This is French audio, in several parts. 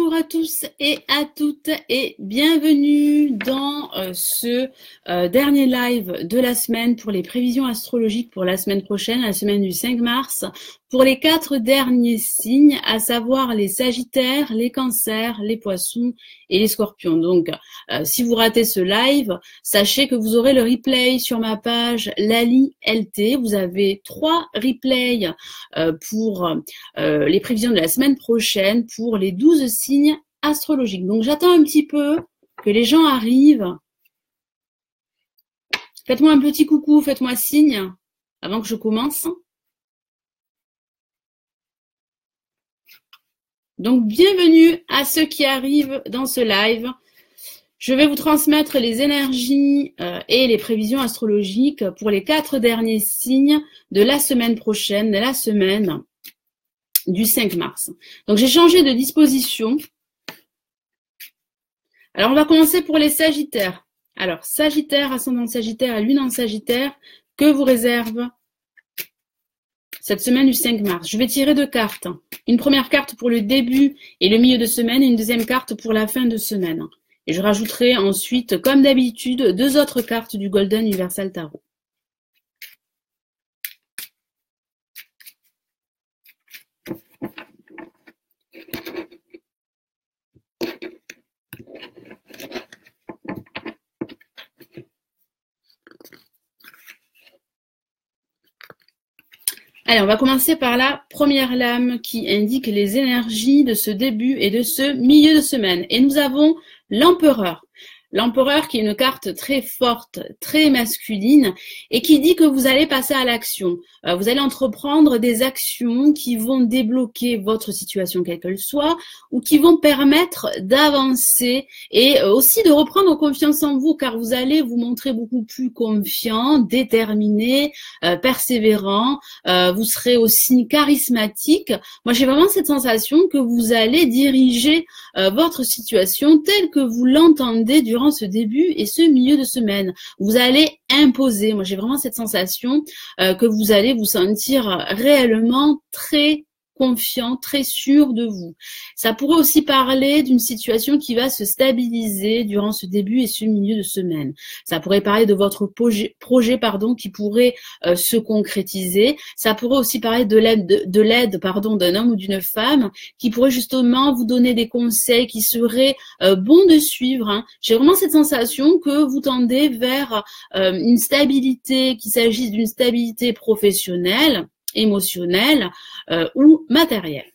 Bonjour à tous et à toutes et bienvenue dans ce dernier live de la semaine pour les prévisions astrologiques pour la semaine prochaine, la semaine du 5 mars, pour les 4 derniers signes, à savoir les Sagittaires, les Cancers, les Poissons et les Scorpions. Donc, si vous ratez ce live, sachez que vous aurez le replay sur ma page Lali LT. Vous avez 3 replays pour les prévisions de la semaine prochaine pour les 12 signes astrologiques. Donc, j'attends un petit peu que les gens arrivent. Faites-moi un petit coucou, faites-moi signe avant que je commence. Donc, bienvenue à ceux qui arrivent dans ce live. Je vais vous transmettre les énergies et les prévisions astrologiques pour les 4 derniers signes de la semaine prochaine, la semaine du 5 mars. Donc, j'ai changé de disposition. Alors, on va commencer pour les Sagittaires. Alors, Sagittaire, ascendant Sagittaire et lune en Sagittaire, que vous réserve cette semaine du 5 mars? Je vais tirer 2 cartes. Une première carte pour le début et le milieu de semaine et une deuxième carte pour la fin de semaine. Et je rajouterai ensuite, comme d'habitude, 2 autres cartes du Golden Universal Tarot. Allez, on va commencer par la première lame qui indique les énergies de ce début et de ce milieu de semaine. Et nous avons l'empereur. L'empereur qui est une carte très forte, très masculine et qui dit que vous allez passer à l'action. Vous allez entreprendre des actions qui vont débloquer votre situation quelle qu'elle soit ou qui vont permettre d'avancer et aussi de reprendre confiance en vous car vous allez vous montrer beaucoup plus confiant, déterminé, persévérant. Vous serez aussi charismatique. Moi, j'ai vraiment cette sensation que vous allez diriger votre situation telle que vous l'entendez durant ce début et ce milieu de semaine. Vous allez imposer. Moi, j'ai vraiment cette sensation que vous allez vous sentir réellement très confiant, très sûr de vous. Ça pourrait aussi parler d'une situation qui va se stabiliser durant ce début et ce milieu de semaine. Ça pourrait parler de votre projet qui pourrait se concrétiser. Ça pourrait aussi parler de l'aide d'un homme ou d'une femme qui pourrait justement vous donner des conseils qui seraient bons de suivre. Hein. J'ai vraiment cette sensation que vous tendez vers une stabilité, qu'il s'agisse d'une stabilité professionnelle, émotionnelle ou matérielle.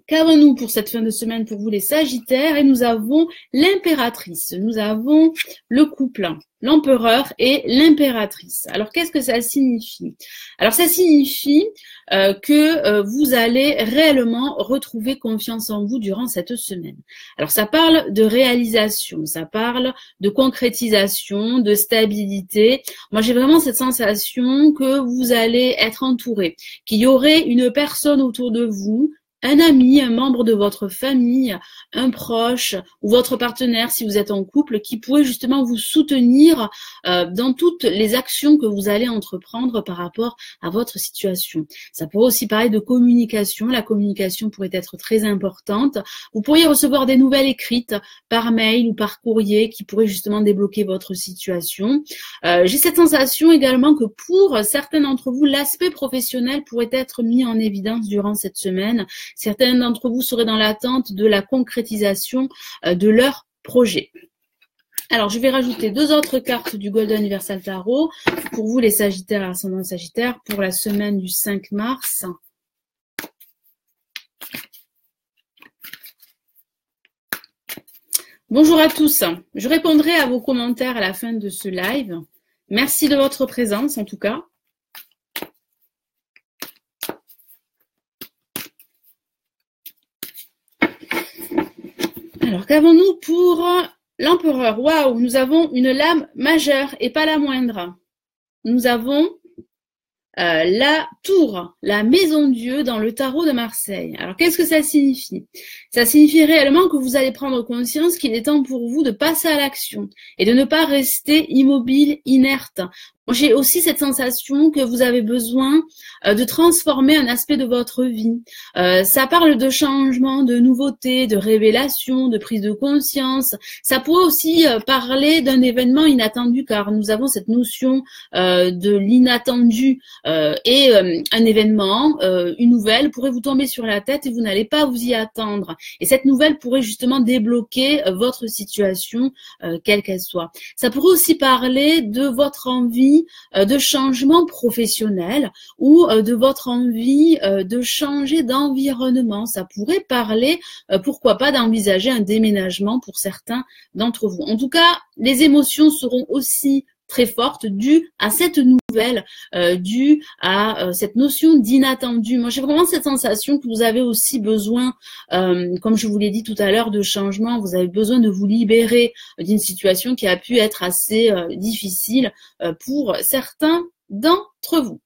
Qu'avons-nous pour cette fin de semaine pour vous les Sagittaires? Et nous avons l'impératrice, nous avons le couple, l'empereur et l'impératrice. Alors qu'est-ce que ça signifie? Alors ça signifie que vous allez réellement retrouver confiance en vous durant cette semaine. Alors ça parle de réalisation, ça parle de concrétisation, de stabilité. Moi j'ai vraiment cette sensation que vous allez être entouré, qu'il y aurait une personne autour de vous, un ami, un membre de votre famille, un proche ou votre partenaire si vous êtes en couple qui pourrait justement vous soutenir dans toutes les actions que vous allez entreprendre par rapport à votre situation. Ça pourrait aussi parler de communication. La communication pourrait être très importante. Vous pourriez recevoir des nouvelles écrites par mail ou par courrier qui pourraient justement débloquer votre situation. J'ai cette sensation également que pour certains d'entre vous, l'aspect professionnel pourrait être mis en évidence durant cette semaine. Certains d'entre vous seraient dans l'attente de la concrétisation de leur projet. Alors, je vais rajouter 2 autres cartes du Golden Universal Tarot pour vous les Sagittaires et ascendant Sagittaire pour la semaine du 5 mars. Bonjour à tous. Je répondrai à vos commentaires à la fin de ce live. Merci de votre présence en tout cas. Alors, qu'avons-nous pour l'empereur? Waouh, nous avons une lame majeure et pas la moindre. Nous avons la tour, la maison Dieu dans le tarot de Marseille. Alors, qu'est-ce que ça signifie? Ça signifie réellement que vous allez prendre conscience qu'il est temps pour vous de passer à l'action et de ne pas rester immobile, inerte. J'ai aussi cette sensation que vous avez besoin de transformer un aspect de votre vie. Ça parle de changement, de nouveauté, de révélation, de prise de conscience. Ça pourrait aussi parler d'un événement inattendu, car nous avons cette notion de l'inattendu et un événement, une nouvelle pourrait vous tomber sur la tête et vous n'allez pas vous y attendre. Et cette nouvelle pourrait justement débloquer votre situation, quelle qu'elle soit. Ça pourrait aussi parler de votre envie de changement professionnel ou de votre envie de changer d'environnement. Ça pourrait parler, pourquoi pas, d'envisager un déménagement pour certains d'entre vous. En tout cas, les émotions seront aussi très fortes dues à cette nouvelle, dues à cette notion d'inattendu. Moi, j'ai vraiment cette sensation que vous avez aussi besoin, comme je vous l'ai dit tout à l'heure, de changement. Vous avez besoin de vous libérer d'une situation qui a pu être assez difficile pour certains d'entre vous.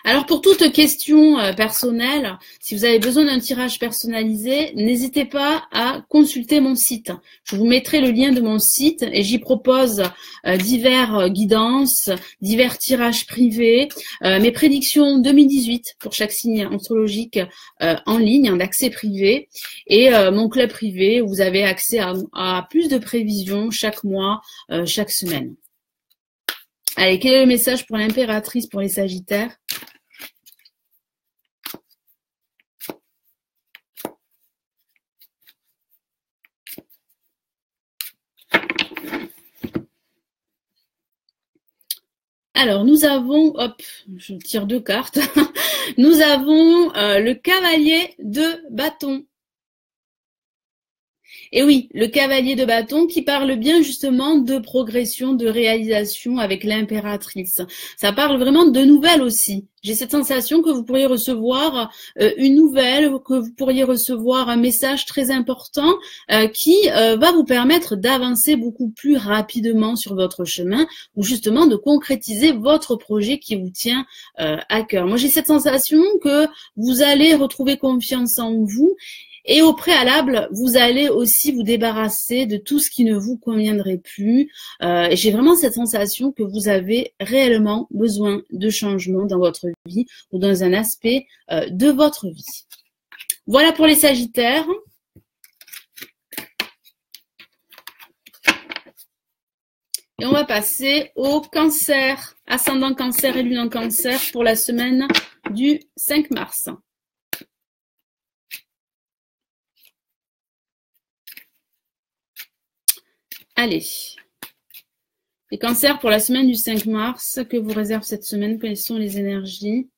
Alors pour toute question personnelle, si vous avez besoin d'un tirage personnalisé, n'hésitez pas à consulter mon site. Je vous mettrai le lien de mon site et j'y propose divers guidances, divers tirages privés, mes prédictions 2018 pour chaque signe astrologique en ligne, en accès privé, et mon club privé où vous avez accès à plus de prévisions chaque mois, chaque semaine. Allez, quel est le message pour l'impératrice, pour les Sagittaires ? Alors, nous avons, hop, je tire 2 cartes. Nous avons le cavalier de bâton. Et oui, le cavalier de bâton qui parle bien justement de progression, de réalisation avec l'impératrice. Ça parle vraiment de nouvelles aussi. J'ai cette sensation que vous pourriez recevoir une nouvelle, que vous pourriez recevoir un message très important qui va vous permettre d'avancer beaucoup plus rapidement sur votre chemin ou justement de concrétiser votre projet qui vous tient à cœur. Moi, j'ai cette sensation que vous allez retrouver confiance en vous. Et au préalable, vous allez aussi vous débarrasser de tout ce qui ne vous conviendrait plus. J'ai vraiment cette sensation que vous avez réellement besoin de changement dans votre vie ou dans un aspect de votre vie. Voilà pour les Sagittaires. Et on va passer au Cancer, ascendant Cancer et lune en Cancer pour la semaine du 5 mars. Allez, les cancers pour la semaine du 5 mars, que vous réserve cette semaine, quelles sont les énergies?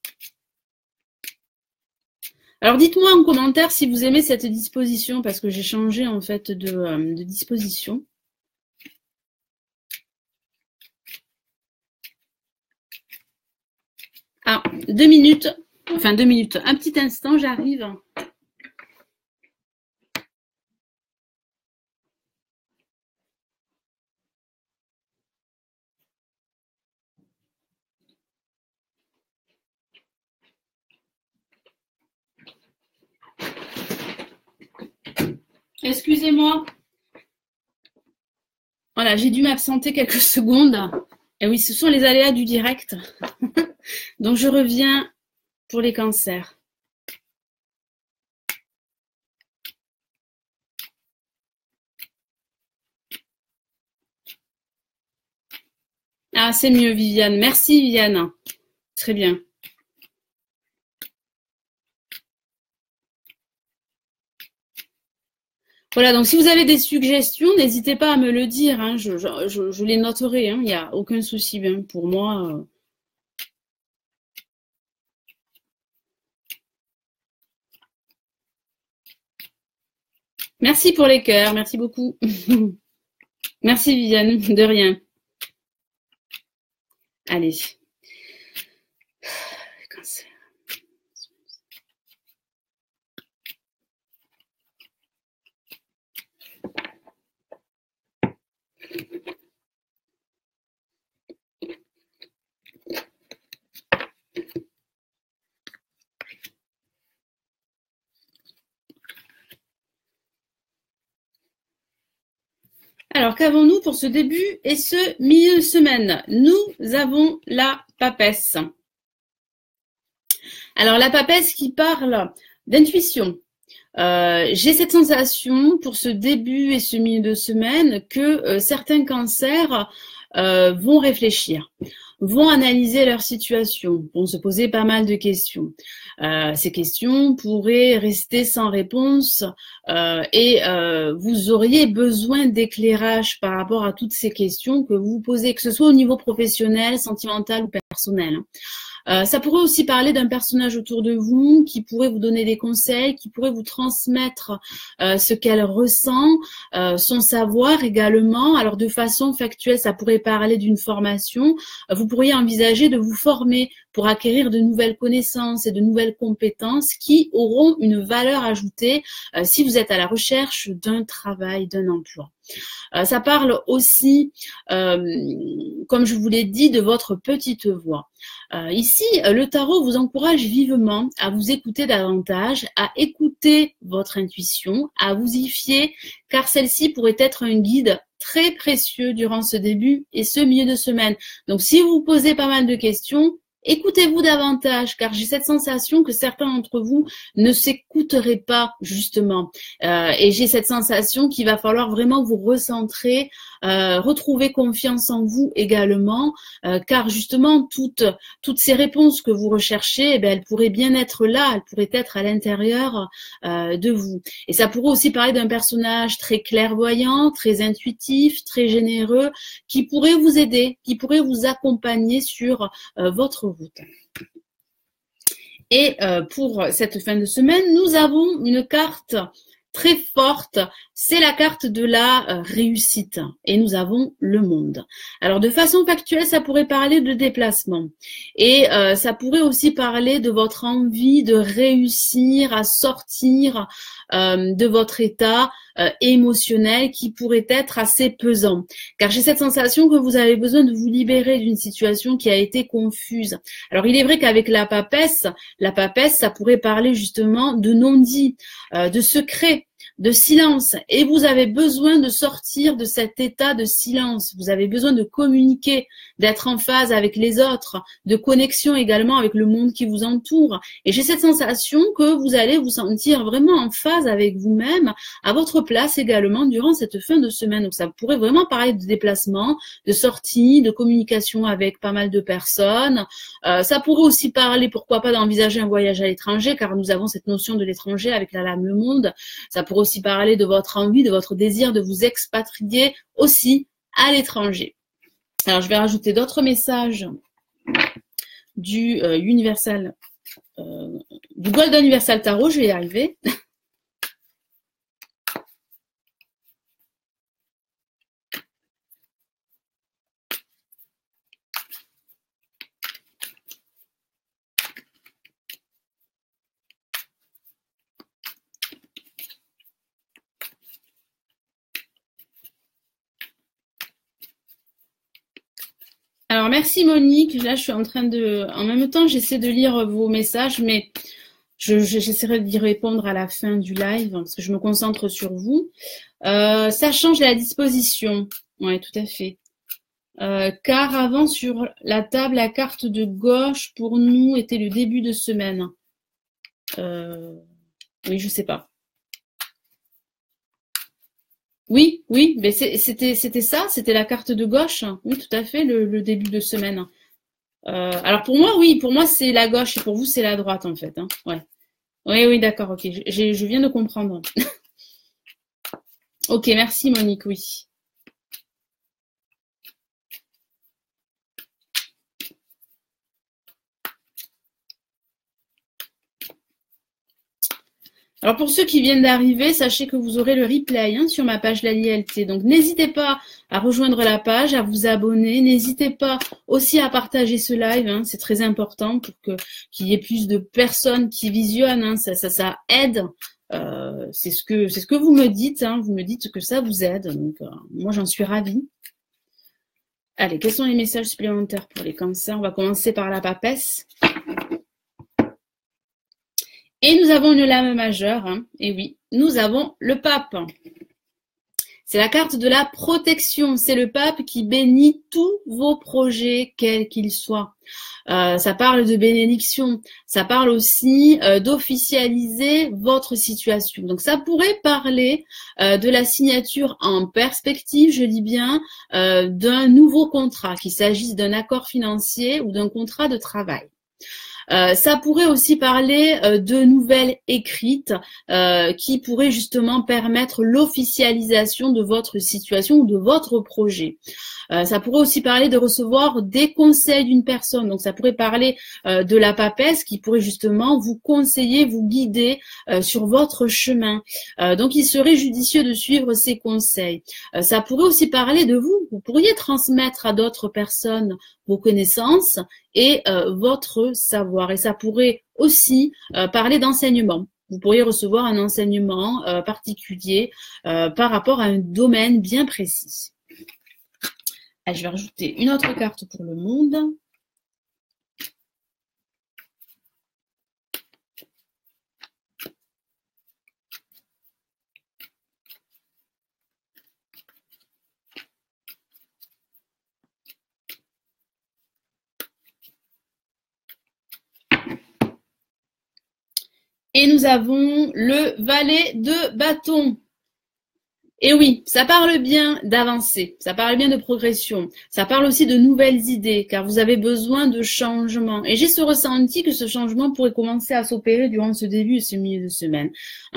Alors dites-moi en commentaire si vous aimez cette disposition, parce que j'ai changé en fait de disposition. Ah, 2 minutes, enfin 2 minutes, un petit instant, j'arrive. Excusez-moi. Voilà, j'ai dû m'absenter quelques secondes. Et oui, ce sont les aléas du direct. Donc je reviens pour les cancers. Ah, c'est mieux, Viviane. Merci, Viviane. Très bien. Voilà, donc si vous avez des suggestions, n'hésitez pas à me le dire. Hein, je les noterai, hein, il n'y a aucun souci. Hein, pour moi. Merci pour les cœurs, merci beaucoup. Merci Viviane, de rien. Allez. Cancer. qu'avons-nous pour ce début et ce milieu de semaine? Nous avons la papesse. Alors, la papesse qui parle d'intuition. J'ai cette sensation pour ce début et ce milieu de semaine que certains cancers vont réfléchir, vont analyser leur situation, vont se poser pas mal de questions. Ces questions pourraient rester sans réponse et vous auriez besoin d'éclairage par rapport à toutes ces questions que vous vous posez, que ce soit au niveau professionnel, sentimental ou personnel. Ça pourrait aussi parler d'un personnage autour de vous qui pourrait vous donner des conseils, qui pourrait vous transmettre ce qu'elle ressent, son savoir également. Alors de façon factuelle, ça pourrait parler d'une formation. Vous pourriez envisager de vous former pour acquérir de nouvelles connaissances et de nouvelles compétences qui auront une valeur ajoutée si vous êtes à la recherche d'un travail, d'un emploi. Ça parle aussi, comme je vous l'ai dit, de votre petite voix. Ici, le tarot vous encourage vivement à vous écouter davantage, à écouter votre intuition, à vous y fier, car celle-ci pourrait être un guide très précieux durant ce début et ce milieu de semaine. Donc, si vous vous posez pas mal de questions, écoutez-vous davantage, car j'ai cette sensation que certains d'entre vous ne s'écouteraient pas, justement. Et j'ai cette sensation qu'il va falloir vraiment vous recentrer, retrouver confiance en vous également, car justement, toutes ces réponses que vous recherchez, eh bien, elles pourraient bien être là, elles pourraient être à l'intérieur de vous. Et ça pourrait aussi parler d'un personnage très clairvoyant, très intuitif, très généreux, qui pourrait vous aider, qui pourrait vous accompagner sur votre route. Et pour cette fin de semaine, nous avons une carte très forte, c'est la carte de la réussite. Et nous avons le monde. Alors de façon factuelle, ça pourrait parler de déplacement. Et ça pourrait aussi parler de votre envie de réussir à sortir de votre état émotionnel qui pourrait être assez pesant. Car j'ai cette sensation que vous avez besoin de vous libérer d'une situation qui a été confuse. Alors il est vrai qu'avec la papesse, ça pourrait parler justement de non-dit, de secret, de silence, et vous avez besoin de sortir de cet état de silence. Vous avez besoin de communiquer, d'être en phase avec les autres, de connexion également avec le monde qui vous entoure. Et j'ai cette sensation que vous allez vous sentir vraiment en phase avec vous-même, à votre place également durant cette fin de semaine. Donc ça pourrait vraiment parler de déplacement, de sortie, de communication avec pas mal de personnes. Ça pourrait aussi parler, pourquoi pas, d'envisager un voyage à l'étranger, car nous avons cette notion de l'étranger avec la lame Le Monde. Ça pourrait aussi parler de votre envie, de votre désir de vous expatrier aussi à l'étranger. Alors, je vais rajouter d'autres messages du Universal, du Golden Universal Tarot. Je vais y arriver. Alors, merci Monique. Là, je suis en train de... En même temps, j'essaie de lire vos messages, mais j'essaierai d'y répondre à la fin du live, parce que je me concentre sur vous. Ça change la disposition. Oui, tout à fait. Car avant, sur la table, la carte de gauche, pour nous, était le début de semaine. Oui, je sais pas. Oui, mais c'était ça, c'était la carte de gauche. Oui, tout à fait, le début de semaine. Alors pour moi, oui, pour moi c'est la gauche et pour vous c'est la droite en fait. Hein. Ouais. Oui, d'accord, ok. Je viens de comprendre. Ok, merci Monique, oui. Alors pour ceux qui viennent d'arriver, sachez que vous aurez le replay sur ma page LaliLT. Donc n'hésitez pas à rejoindre la page, à vous abonner. N'hésitez pas aussi à partager ce live. C'est très important pour qu'il y ait plus de personnes qui visionnent. Ça aide. C'est ce que vous me dites. Vous me dites que ça vous aide. Donc moi j'en suis ravie. Allez, quels sont les messages supplémentaires pour les cancers? On va commencer par la papesse. Et nous avons une lame majeure, et oui, nous avons le pape. C'est la carte de la protection. C'est le pape qui bénit tous vos projets, quels qu'ils soient. Ça parle de bénédiction. Ça parle aussi d'officialiser votre situation. Donc, ça pourrait parler de la signature en perspective, je dis bien, d'un nouveau contrat, qu'il s'agisse d'un accord financier ou d'un contrat de travail. Ça pourrait aussi parler de nouvelles écrites qui pourraient justement permettre l'officialisation de votre situation ou de votre projet. Ça pourrait aussi parler de recevoir des conseils d'une personne. Donc, ça pourrait parler de la papesse qui pourrait justement vous conseiller, vous guider sur votre chemin. Donc, il serait judicieux de suivre ces conseils. Ça pourrait aussi parler de vous. Vous pourriez transmettre à d'autres personnes vos connaissances et votre savoir. Et ça pourrait aussi parler d'enseignement. Vous pourriez recevoir un enseignement particulier par rapport à un domaine bien précis. Je vais rajouter une autre carte pour le monde. Et nous avons le valet de bâton. Et oui, ça parle bien d'avancer, ça parle bien de progression, ça parle aussi de nouvelles idées, car vous avez besoin de changement. Et j'ai ce ressenti que ce changement pourrait commencer à s'opérer durant ce début et ce milieu de semaine.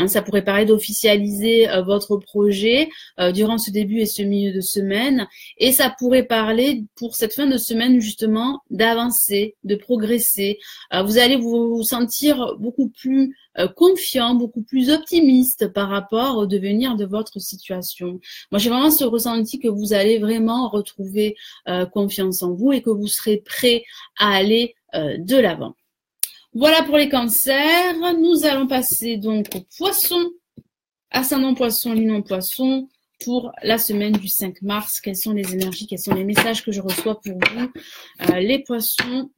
Ça pourrait parler d'officialiser votre projet durant ce début et ce milieu de semaine, et ça pourrait parler pour cette fin de semaine justement d'avancer, de progresser. Vous allez vous sentir beaucoup plus confiant, beaucoup plus optimiste par rapport au devenir de votre situation. Moi, j'ai vraiment ce ressenti que vous allez vraiment retrouver confiance en vous et que vous serez prêt à aller de l'avant. Voilà pour les cancers. Nous allons passer donc aux poissons, ascendant poisson, lunan poisson, pour la semaine du 5 mars. Quelles sont les énergies, quels sont les messages que je reçois pour vous, les poissons?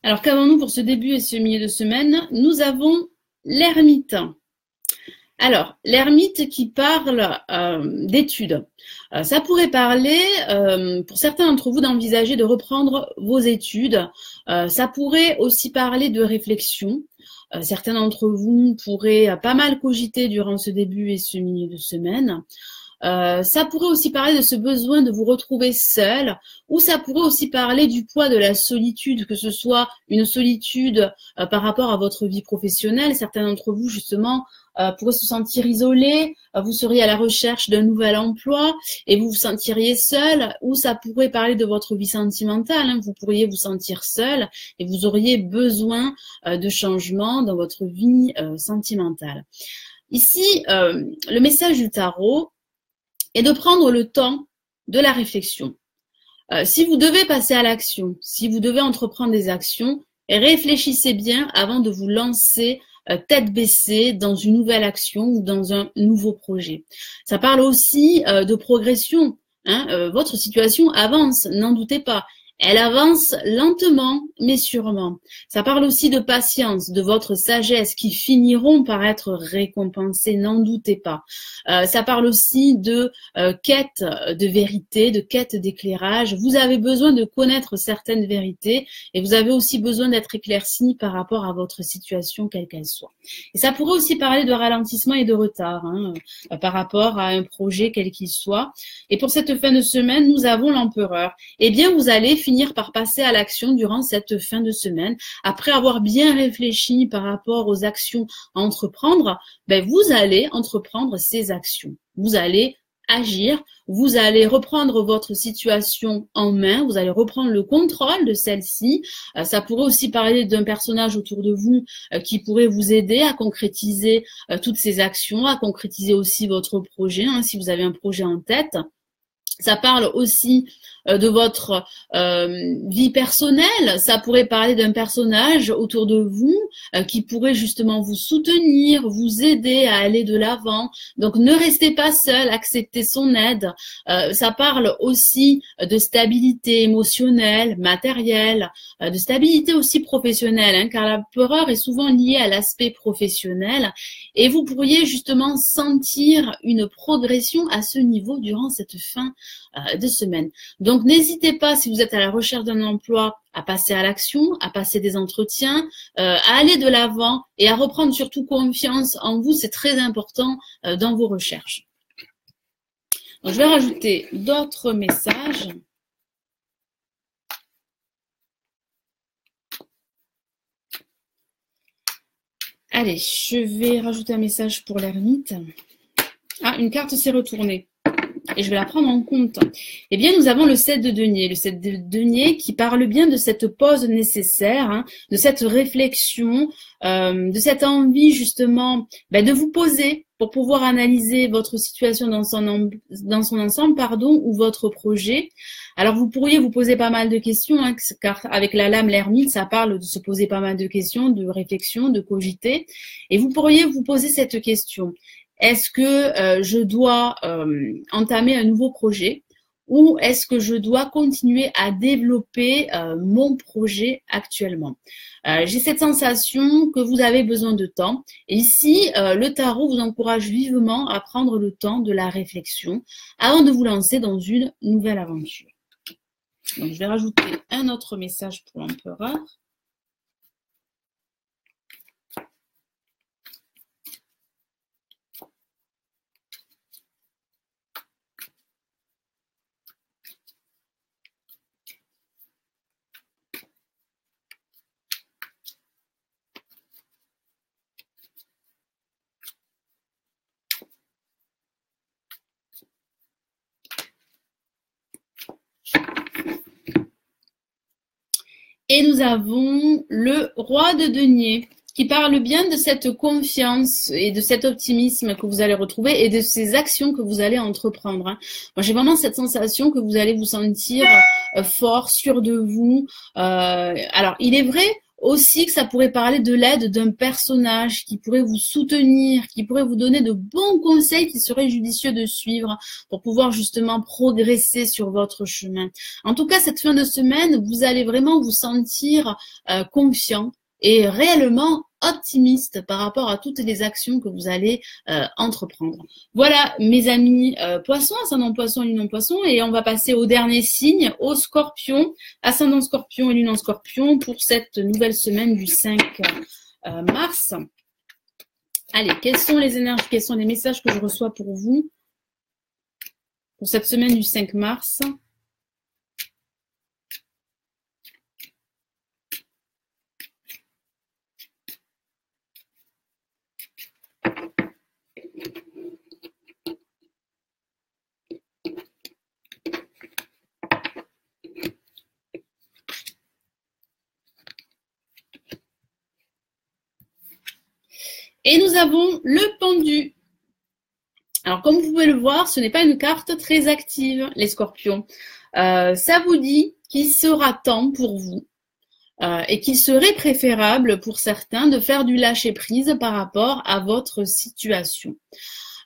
Alors, qu'avons-nous pour ce début et ce milieu de semaine? Nous avons l'ermite. Alors, l'ermite qui parle d'études. Ça pourrait parler, pour certains d'entre vous, d'envisager de reprendre vos études. Ça pourrait aussi parler de réflexion. Certains d'entre vous pourraient pas mal cogiter durant ce début et ce milieu de semaine. Ça pourrait aussi parler de ce besoin de vous retrouver seul, ou ça pourrait aussi parler du poids de la solitude, que ce soit une solitude par rapport à votre vie professionnelle. Certains d'entre vous, justement, pourraient se sentir isolés, vous seriez à la recherche d'un nouvel emploi et vous vous sentiriez seul, ou ça pourrait parler de votre vie sentimentale. Vous pourriez vous sentir seul et vous auriez besoin de changement dans votre vie sentimentale. Ici, le message du tarot et de prendre le temps de la réflexion. Si vous devez passer à l'action, si vous devez entreprendre des actions, réfléchissez bien avant de vous lancer tête baissée dans une nouvelle action ou dans un nouveau projet. Ça parle aussi de progression. Votre situation avance, n'en doutez pas. Elle avance lentement, mais sûrement. Ça parle aussi de patience, de votre sagesse qui finiront par être récompensées, n'en doutez pas. Ça parle aussi de quête de vérité, de quête d'éclairage. Vous avez besoin de connaître certaines vérités et vous avez aussi besoin d'être éclairci par rapport à votre situation, quelle qu'elle soit. Et ça pourrait aussi parler de ralentissement et de retard par rapport à un projet, quel qu'il soit. Et pour cette fin de semaine, nous avons l'empereur. Eh bien, vous allez finir par passer à l'action durant cette fin de semaine. Après avoir bien réfléchi par rapport aux actions à entreprendre, vous allez entreprendre ces actions. Vous allez agir, vous allez reprendre votre situation en main, vous allez reprendre le contrôle de celle-ci. Ça pourrait aussi parler d'un personnage autour de vous qui pourrait vous aider à concrétiser toutes ces actions, à concrétiser aussi votre projet, hein, si vous avez un projet en tête. Ça parle aussi de votre vie personnelle. Ça pourrait parler d'un personnage autour de vous qui pourrait justement vous soutenir, vous aider à aller de l'avant. Donc ne restez pas seul, acceptez son aide. Ça parle aussi de stabilité émotionnelle, matérielle, de stabilité aussi professionnelle, hein, car la peur est souvent liée à l'aspect professionnel. Et vous pourriez justement sentir une progression à ce niveau durant cette fin de semaine. Donc n'hésitez pas, si vous êtes à la recherche d'un emploi, à passer à l'action, à passer des entretiens, à aller de l'avant et à reprendre surtout confiance en vous. C'est très important dans vos recherches. Donc, je vais rajouter d'autres messages. Allez, je vais rajouter un message pour l'ermite. Ah, une carte s'est retournée. Et je vais la prendre en compte. Eh bien, nous avons le 7 de denier. Le 7 de denier qui parle bien de cette pause nécessaire, hein, de cette réflexion, de cette envie justement de vous poser pour pouvoir analyser votre situation dans son ensemble, ou votre projet. Alors, vous pourriez vous poser pas mal de questions, hein, car avec la lame l'ermite, ça parle de se poser pas mal de questions, de réflexion, de cogiter. Et vous pourriez vous poser cette question. Est-ce que je dois entamer un nouveau projet ou est-ce que je dois continuer à développer mon projet actuellement? J'ai cette sensation que vous avez besoin de temps. Et ici, le tarot vous encourage vivement à prendre le temps de la réflexion avant de vous lancer dans une nouvelle aventure. Donc, je vais rajouter un autre message pour l'empereur. Et nous avons le roi de denier qui parle bien de cette confiance et de cet optimisme que vous allez retrouver et de ces actions que vous allez entreprendre. Moi, j'ai vraiment cette sensation que vous allez vous sentir fort, sûr de vous. Alors, il est vrai aussi que ça pourrait parler de l'aide d'un personnage qui pourrait vous soutenir, qui pourrait vous donner de bons conseils qui seraient judicieux de suivre pour pouvoir justement progresser sur votre chemin. En tout cas, cette fin de semaine, vous allez vraiment vous sentir confiant et réellement optimiste par rapport à toutes les actions que vous allez entreprendre. Voilà, mes amis poissons, ascendant poisson et lune en poisson, et on va passer au dernier signe, au scorpion, ascendant scorpion et lune en scorpion pour cette nouvelle semaine du 5 mars. Allez, quelles sont les énergies, quels sont les messages que je reçois pour vous pour cette semaine du 5 mars? Et nous avons le pendu. Alors, comme vous pouvez le voir, ce n'est pas une carte très active, les scorpions. Ça vous dit qu'il sera temps pour vous et qu'il serait préférable pour certains de faire du lâcher-prise par rapport à votre situation.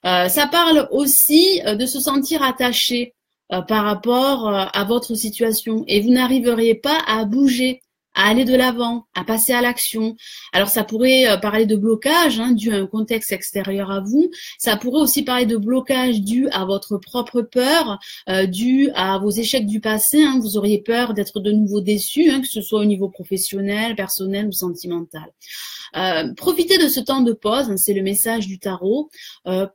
Ça parle aussi de se sentir attaché par rapport à votre situation et vous n'arriveriez pas à bouger, à aller de l'avant, à passer à l'action. Alors ça pourrait parler de blocage dû à un contexte extérieur à vous. Ça pourrait aussi parler de blocage dû à votre propre peur, dû à vos échecs du passé. Vous auriez peur d'être de nouveau déçu, que ce soit au niveau professionnel, personnel ou sentimental. Profitez de ce temps de pause, c'est le message du tarot,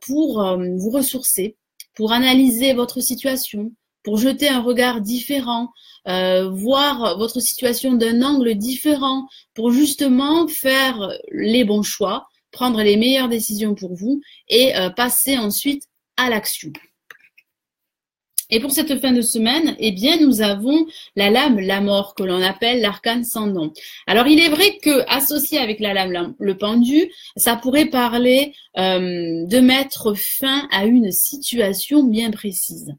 pour vous ressourcer, pour analyser votre situation, pour jeter un regard différent, voir votre situation d'un angle différent, pour justement faire les bons choix, prendre les meilleures décisions pour vous et passer ensuite à l'action. Et pour cette fin de semaine, eh bien, nous avons la lame, la mort, que l'on appelle l'arcane sans nom. Alors, il est vrai que, associé avec la lame, le pendu, ça pourrait parler de mettre fin à une situation bien précise.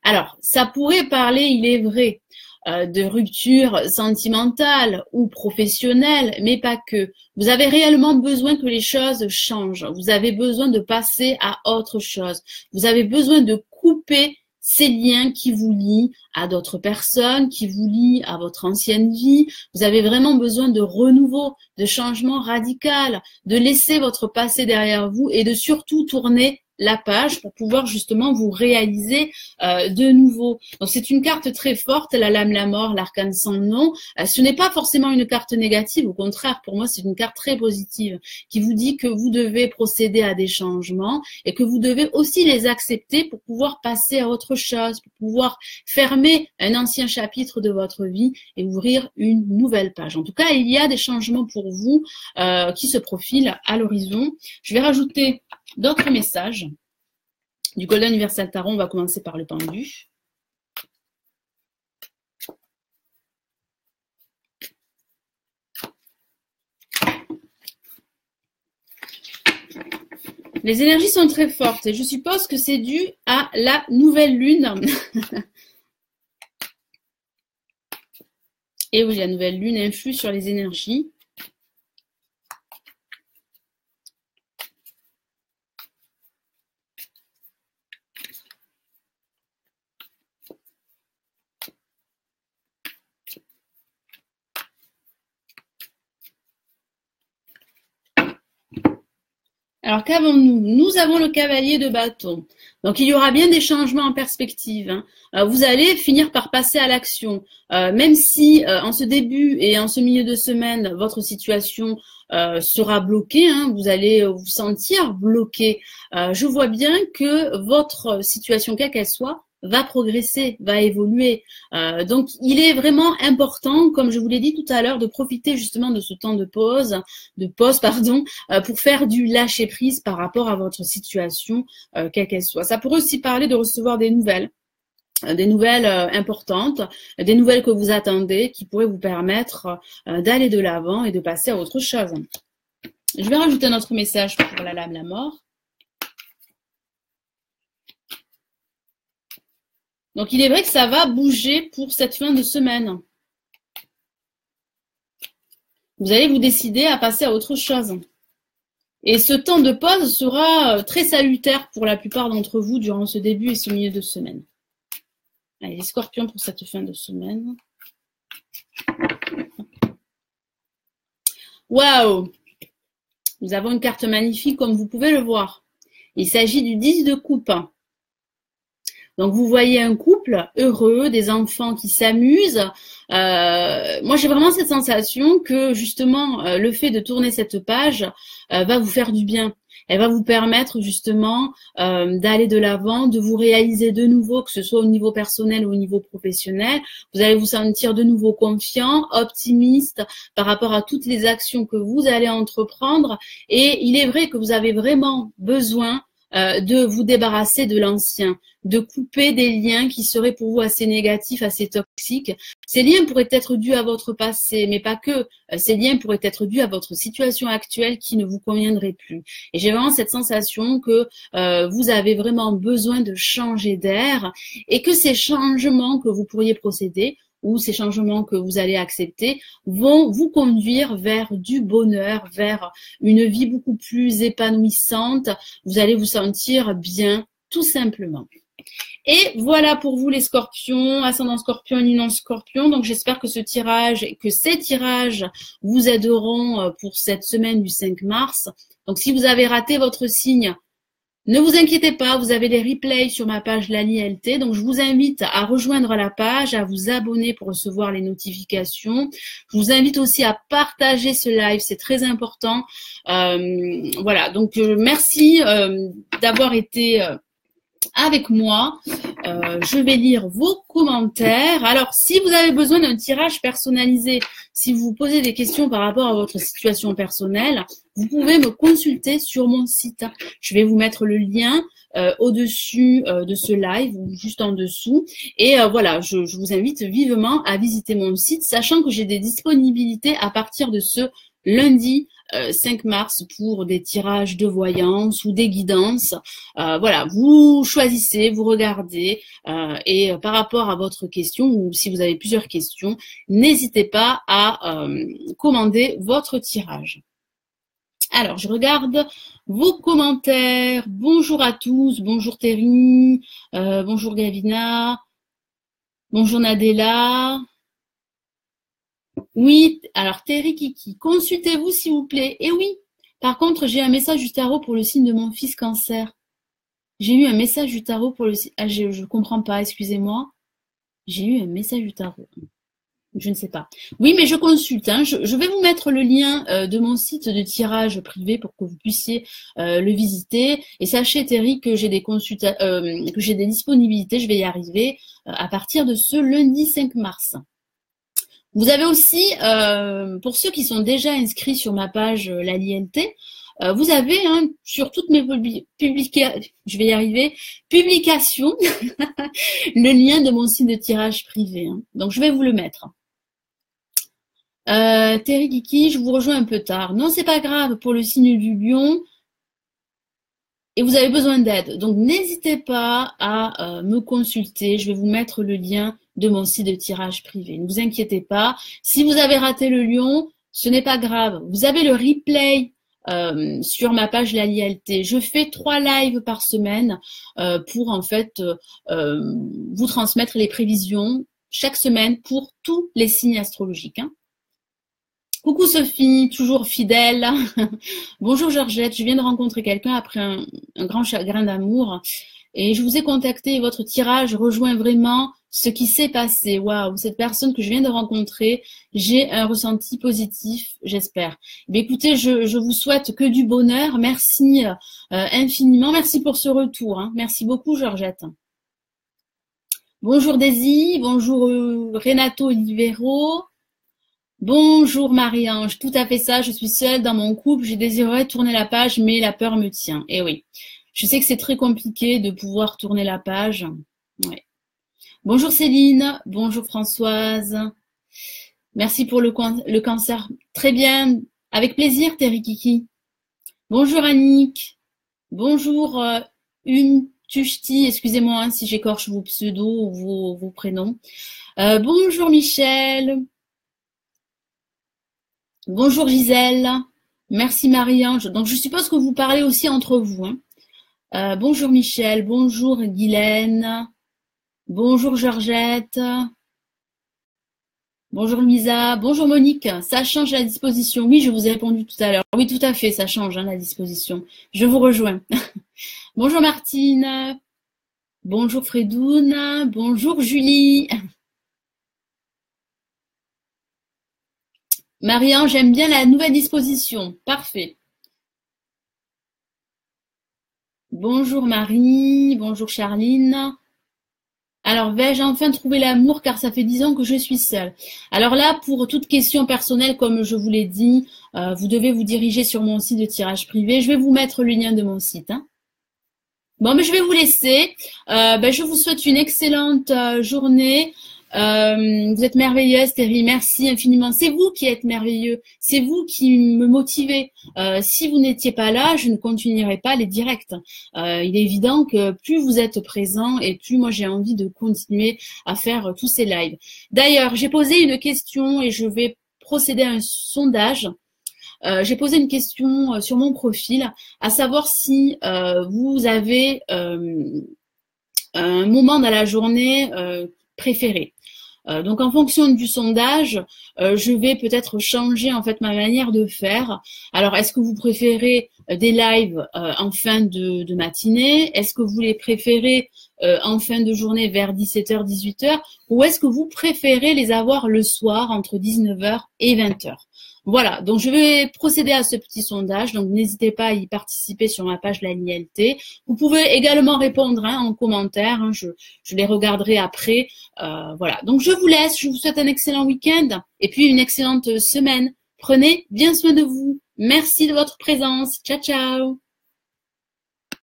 Alors, ça pourrait parler, il est vrai, de rupture sentimentale ou professionnelle, mais pas que. Vous avez réellement besoin que les choses changent. Vous avez besoin de passer à autre chose. Vous avez besoin de couper ces liens qui vous lient à d'autres personnes, qui vous lient à votre ancienne vie. Vous avez vraiment besoin de renouveau, de changement radical, de laisser votre passé derrière vous et de surtout tourner la page pour pouvoir justement vous réaliser de nouveau. Donc c'est une carte très forte, la lame, la mort, l'arcane sans nom. Ce n'est pas forcément une carte négative, au contraire, pour moi c'est une carte très positive qui vous dit que vous devez procéder à des changements et que vous devez aussi les accepter pour pouvoir passer à autre chose, pour pouvoir fermer un ancien chapitre de votre vie et ouvrir une nouvelle page. En tout cas, il y a des changements pour vous qui se profilent à l'horizon. Je vais rajouter d'autres messages du Golden Universal Tarot. On va commencer par le pendu. Les énergies sont très fortes et je suppose que c'est dû à la nouvelle lune. Et oui, la nouvelle lune influe sur les énergies. Alors qu'avons-nous? Nous avons le cavalier de bâton. Donc il y aura bien des changements en perspective. Vous allez finir par passer à l'action. Même si en ce début et en ce milieu de semaine, votre situation sera bloquée, vous allez vous sentir bloqué. Je vois bien que votre situation, quelle qu'elle soit, va progresser, va évoluer. Donc, il est vraiment important, comme je vous l'ai dit tout à l'heure, de profiter justement de ce temps de pause, pour faire du lâcher prise par rapport à votre situation, quelle qu'elle soit. Ça pourrait aussi parler de recevoir des nouvelles importantes, des nouvelles que vous attendez, qui pourraient vous permettre d'aller de l'avant et de passer à autre chose. Je vais rajouter un autre message pour la lame, la mort. Donc, il est vrai que ça va bouger pour cette fin de semaine. Vous allez vous décider à passer à autre chose. Et ce temps de pause sera très salutaire pour la plupart d'entre vous durant ce début et ce milieu de semaine. Allez, les scorpions pour cette fin de semaine. Waouh! Nous avons une carte magnifique comme vous pouvez le voir. Il s'agit du 10 de coupe. Donc, vous voyez un couple heureux, des enfants qui s'amusent. Moi, j'ai vraiment cette sensation que, justement, le fait de tourner cette page va vous faire du bien. Elle va vous permettre, justement, d'aller de l'avant, de vous réaliser de nouveau, que ce soit au niveau personnel ou au niveau professionnel. Vous allez vous sentir de nouveau confiant, optimiste par rapport à toutes les actions que vous allez entreprendre. Et il est vrai que vous avez vraiment besoin de vous débarrasser de l'ancien, de couper des liens qui seraient pour vous assez négatifs, assez toxiques. Ces liens pourraient être dus à votre passé, mais pas que. Ces liens pourraient être dus à votre situation actuelle qui ne vous conviendrait plus. Et j'ai vraiment cette sensation que vous avez vraiment besoin de changer d'air et que ces changements que vous pourriez procéder ou ces changements que vous allez accepter vont vous conduire vers du bonheur, vers une vie beaucoup plus épanouissante. Vous allez vous sentir bien, tout simplement. Et voilà pour vous les scorpions, ascendant scorpion, luminant scorpion. Donc j'espère que ces tirages vous aideront pour cette semaine du 5 mars. Donc si vous avez raté votre signe, ne vous inquiétez pas, vous avez les replays sur ma page Lali LT. Donc, je vous invite à rejoindre la page, à vous abonner pour recevoir les notifications. Je vous invite aussi à partager ce live, c'est très important. Voilà, donc merci d'avoir été avec moi. Je vais lire vos commentaires. Alors, si vous avez besoin d'un tirage personnalisé, si vous vous posez des questions par rapport à votre situation personnelle, vous pouvez me consulter sur mon site. Je vais vous mettre le lien au-dessus de ce live ou juste en dessous. Et voilà, je vous invite vivement à visiter mon site, sachant que j'ai des disponibilités à partir de ce lundi 5 mars pour des tirages de voyance ou des guidances. Voilà, vous choisissez, vous regardez et par rapport à votre question ou si vous avez plusieurs questions, n'hésitez pas à commander votre tirage. Alors, je regarde vos commentaires. Bonjour à tous, bonjour Terry, bonjour Gavina, bonjour Nadella. Oui, alors Terry Kiki, consultez-vous s'il vous plaît. Et oui, par contre, j'ai un message du tarot pour le signe de mon fils Cancer. J'ai eu un message du tarot pour le signe... Ah, je comprends pas, excusez-moi. J'ai eu un message du tarot. Je ne sais pas. Oui, mais je consulte. Hein. Je vais vous mettre le lien de mon site de tirage privé pour que vous puissiez le visiter. Et sachez, Terry, que j'ai des que j'ai des disponibilités. Je vais y arriver à partir de ce lundi 5 mars. Vous avez aussi, pour ceux qui sont déjà inscrits sur ma page La Lienté, vous avez sur toutes mes publications, je vais y arriver, publications, le lien de mon site de tirage privé. Hein. Donc je vais vous le mettre. Terry Kiki, je vous rejoins un peu tard. Non, c'est pas grave pour le signe du lion. Et vous avez besoin d'aide. Donc n'hésitez pas à me consulter. Je vais vous mettre le lien de mon site de tirage privé. Ne vous inquiétez pas. Si vous avez raté le lion, ce n'est pas grave. Vous avez le replay sur ma page La Lienté. Je fais 3 lives par semaine pour en fait vous transmettre les prévisions chaque semaine pour tous les signes astrologiques. Hein. Coucou Sophie, toujours fidèle. Bonjour Georgette, je viens de rencontrer quelqu'un après un grand chagrin d'amour et je vous ai contacté et votre tirage rejoint vraiment ce qui s'est passé. Waouh, cette personne que je viens de rencontrer, j'ai un ressenti positif, j'espère. Mais écoutez, je vous souhaite que du bonheur. Merci infiniment. Merci pour ce retour. Hein. Merci beaucoup Georgette. Bonjour Daisy, bonjour Renato Olivero. Bonjour Marie-Ange, tout à fait ça, je suis seule dans mon couple, j'ai désiré tourner la page, mais la peur me tient. Eh oui, je sais que c'est très compliqué de pouvoir tourner la page. Ouais. Bonjour Céline, bonjour Françoise. Merci pour le cancer. Très bien, avec plaisir Terry Kiki. Bonjour Annick. Bonjour Tushti, excusez-moi hein, si j'écorche vos pseudos ou vos prénoms. Bonjour Michel. Bonjour Gisèle, merci Marie-Ange. Donc je suppose que vous parlez aussi entre vous. Hein. Bonjour Michel, bonjour Guylaine, bonjour Georgette, bonjour Lisa, bonjour Monique. Ça change la disposition. Oui, je vous ai répondu tout à l'heure. Oui, tout à fait, ça change hein, la disposition. Je vous rejoins. Bonjour Martine, bonjour Fredoune, bonjour Julie. Marie-Ange, j'aime bien la nouvelle disposition. Parfait. Bonjour Marie, bonjour Charline. Alors, vais-je enfin trouver l'amour car ça fait 10 ans que je suis seule. Alors là, pour toute question personnelle, comme je vous l'ai dit, vous devez vous diriger sur mon site de tirage privé. Je vais vous mettre le lien de mon site. Hein. Bon, mais je vais vous laisser. Je vous souhaite une excellente journée. Vous êtes merveilleuse, Terry. Merci infiniment. C'est vous qui êtes merveilleux. C'est vous qui me motivez. Si vous n'étiez pas là, je ne continuerai pas les directs. Il est évident que plus vous êtes présent et plus moi j'ai envie de continuer à faire tous ces lives. D'ailleurs, j'ai posé une question et je vais procéder à un sondage. J'ai posé une question sur mon profil, à savoir si vous avez un moment dans la journée préféré. Donc en fonction du sondage, je vais peut-être changer en fait ma manière de faire. Alors est-ce que vous préférez des lives en fin de matinée? Est-ce que vous les préférez en fin de journée vers 17h, 18h? Ou est-ce que vous préférez les avoir le soir entre 19h et 20h? Voilà, donc je vais procéder à ce petit sondage, donc n'hésitez pas à y participer sur ma page La Lienté. Vous pouvez également répondre en commentaire, je les regarderai après. Voilà, donc je vous laisse, je vous souhaite un excellent week-end et puis une excellente semaine. Prenez bien soin de vous. Merci de votre présence. Ciao, ciao.